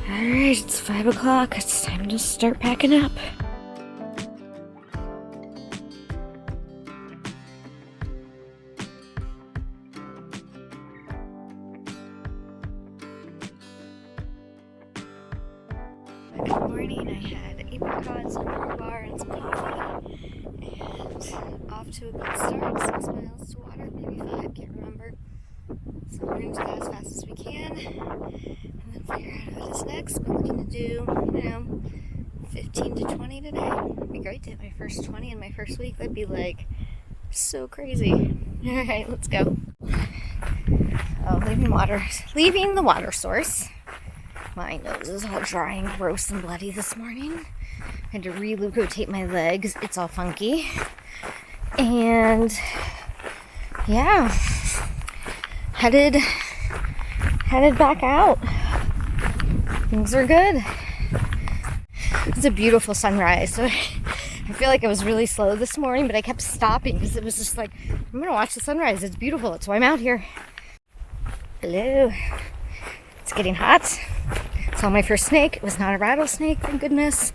Alright, it's 5 o'clock. It's time to start packing up. Good morning. I had apricots, a bar, and some coffee. And off to a good start. 6 miles to water, maybe 5, can't remember. So we're going to go as fast as we can. And then figure out what is next. We're looking to do, 15 to 20 today. It'd be great to hit my first 20 in my first week. That'd be like so crazy. Alright, let's go. Oh, leaving the water source. My nose is all dry and gross and bloody this morning. I had to re-lubricate my legs. It's all funky. And yeah, headed back out. Things are good. It's a beautiful sunrise. So I feel like I was really slow this morning, but I kept stopping because it was just like, I'm gonna watch the sunrise. It's beautiful. That's why I'm out here. Hello. It's getting hot. Saw my first snake. It was not a rattlesnake, thank goodness.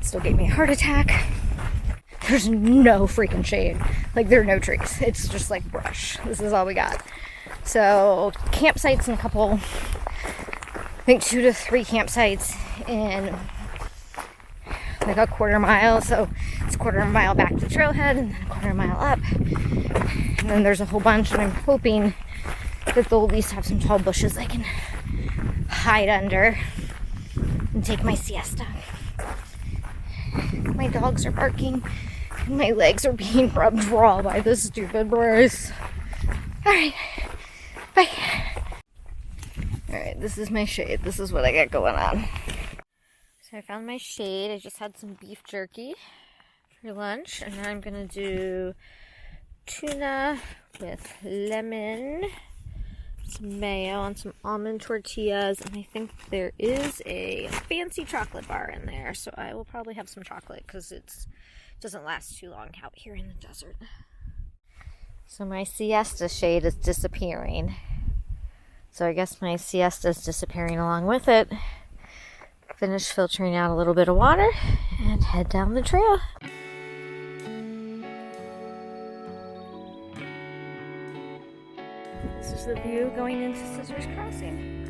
It still gave me a heart attack. There's no freaking shade. Like, there are no trees. It's just like brush. This is all we got. So, campsites in a couple, I think 2 to 3 campsites in like a quarter mile. So, it's a quarter mile back to trailhead and then a quarter mile up. And then there's a whole bunch, and I'm hoping that they'll at least have some tall bushes I can hide under and take my siesta. My dogs are barking and my legs are being rubbed raw by this stupid brace. Alright, bye. Alright, this is my shade. This is what I got going on. So I found my shade. I just had some beef jerky for lunch, and now I'm gonna do tuna with lemon, some mayo, and some almond tortillas, and I think there is a fancy chocolate bar in there, so I will probably have some chocolate because it doesn't last too long out here in the desert. So my siesta shade is disappearing, so I guess my siesta is disappearing along with it. Finish filtering out a little bit of water and head down the trail. This is the view going into Scissors Crossing.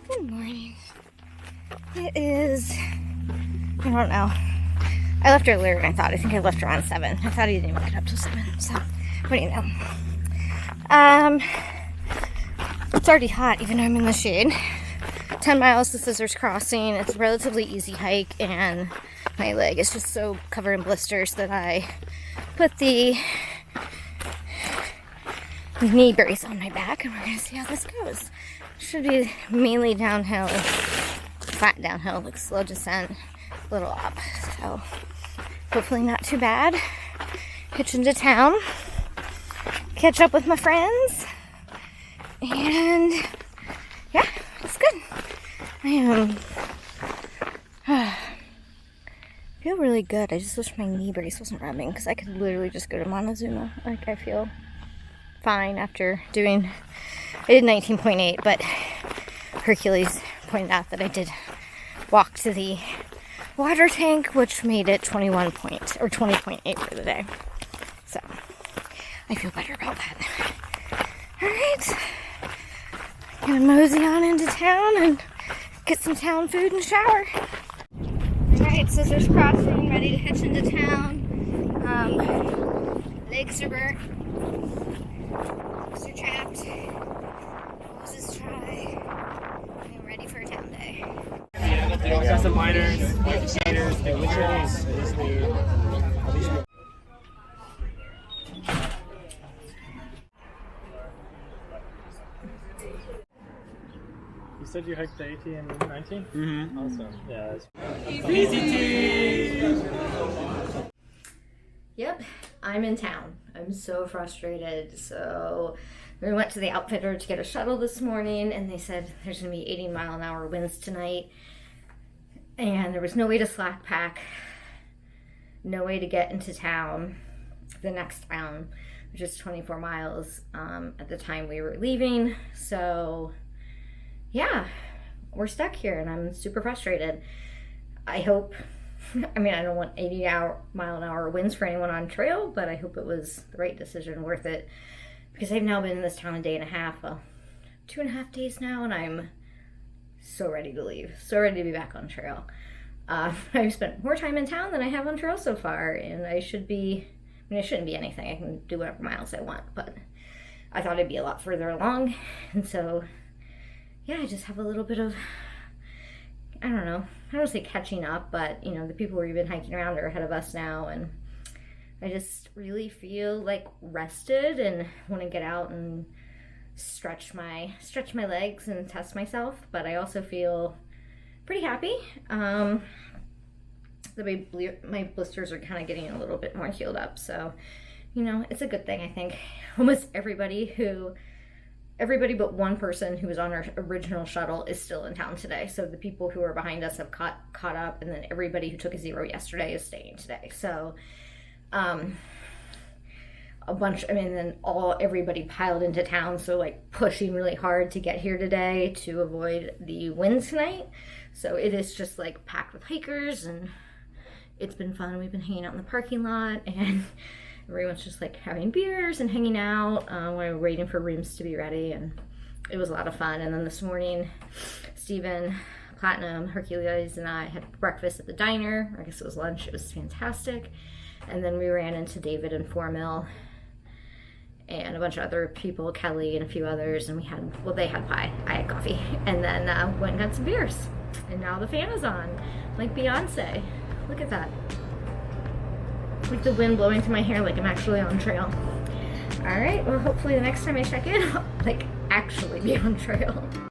Good morning. It is, I don't know. I left earlier than I thought. I think I left around 7. I thought he didn't even get up till 7. So, what do you know? It's already hot, even though I'm in the shade. 10 miles to Scissors Crossing. It's a relatively easy hike, and my leg is just so covered in blisters that I put the knee brace on my back, and we're going to see how this goes. Should be mainly downhill, flat downhill, like slow descent, a little up. So, hopefully not too bad. Hitch into town, catch up with my friends, and yeah, it's good. I feel really good. I just wish my knee brace wasn't rubbing, because I could literally just go to Montezuma. Like, I feel fine after doing, I did 19.8, but Hercules pointed out that I did walk to the water tank, which made it 20.8 for the day. So I feel better about that. Alright, gonna mosey on into town and get some town food and shower. Alright, Scissors Crossing, ready to hitch into town. Legs are burnt, legs are chapped, nose is dry. I'm ready for a town day. Got some miners, shaders, and which of these is the... You said you hiked the 18 and 19? Mm-hmm. Awesome. Yeah. Easy. Yep, I'm in town. I'm so frustrated. So We went to the outfitter to get a shuttle this morning, and they said there's going to be 80-mile-an-hour winds tonight. And there was no way to slack pack, no way to get into town, the next town, which is 24 miles at the time we were leaving. So, yeah, we're stuck here, and I'm super frustrated. I hope, I mean, I don't want 80-mile-an-hour winds for anyone on trail, but I hope it was the right decision, worth it. Because I've now been in this town a day and a half, well, 2.5 days now, and I'm so ready to leave, so ready to be back on trail. I've spent more time in town than I have on trail so far, and I shouldn't be anything. I can do whatever miles I want, but I thought I'd be a lot further along, and so, yeah, I just have a little bit of, I don't know, I don't say catching up, but, you know, the people we've been hiking around are ahead of us now, and I just really feel like rested and want to get out and stretch my legs and test myself, but I also feel pretty happy. My blisters are kind of getting a little bit more healed up, so, you know, it's a good thing. I think almost everybody but one person who was on our original shuttle is still in town today. So the people who are behind us have caught up, and then everybody who took a 0 yesterday is staying today. So everybody piled into town, so like pushing really hard to get here today to avoid the winds tonight. So it is just like packed with hikers, and it's been fun. We've been hanging out in the parking lot, and everyone's just like having beers and hanging out. We're waiting for rooms to be ready, and it was a lot of fun. And then this morning, Steven, Platinum, Hercules, and I had breakfast at the diner. I guess it was lunch. It was fantastic. And then we ran into David and 4 Mill and a bunch of other people, Kelly and a few others, and they had pie, I had coffee, and then went and got some beers. And now the fan is on, like Beyonce. Look at that. Like the wind blowing through my hair, like I'm actually on trail. All right, well, hopefully the next time I check in, I'll like actually be on trail.